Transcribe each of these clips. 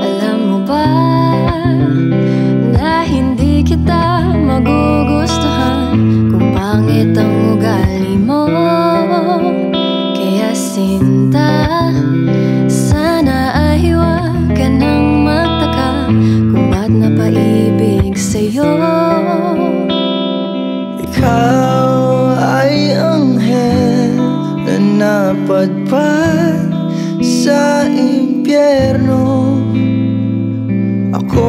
Alam mo ba na hindi kita magugustuhan kung pangit ang ugali mo? Kaya sinta, sana ay huwag ka nang magtaka kung ba't napaibig sa'yo. Ikaw ay anghel na napadpad sa impyerno. Ako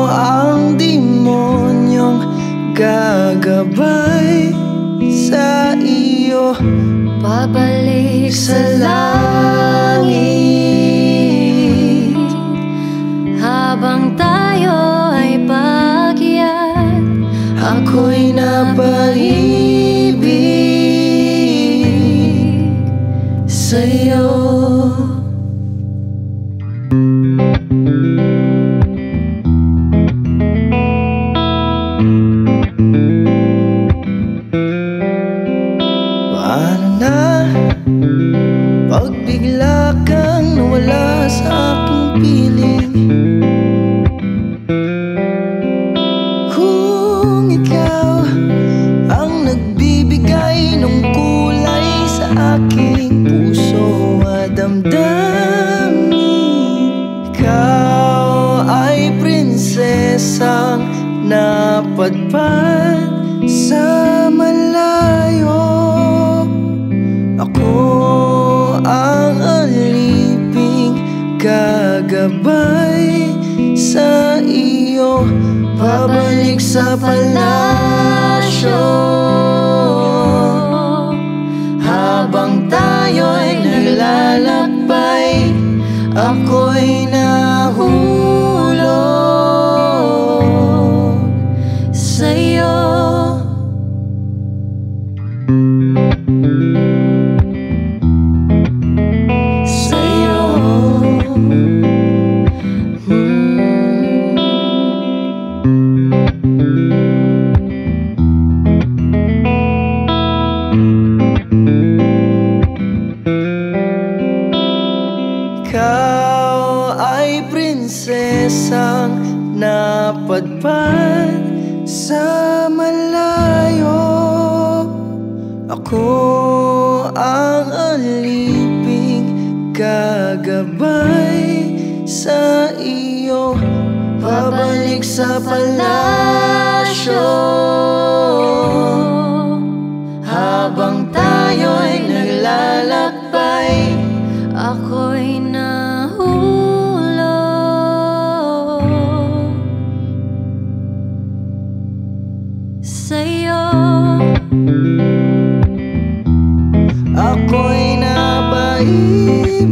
ang demonyong gagabay sa iyo. Pabalik sa langit habang tayo ay paakyat. Ako'y napaibig sa'yo. Paano na pag bigla kang nawala sa aking piling? Kung ikaw ang nagbibigay ng kulay sa aking puso at damdamin, ikaw ay prinsesang napadpad sa malayo. Ako ang aliping gagabay sa iyo. Pabalik sa palasyo habang tayo'y naglalakbay. Ako'y nahulog sa'yo. Sa'yo. Ikaw ay prinsesang napadpad sa malayo. Ako ang aliping gagabay sa iyo. Pabalik sa palasyo habang tayo'y naglalakbay. Ako'y nahulog sa'yo. Ako'y napaibig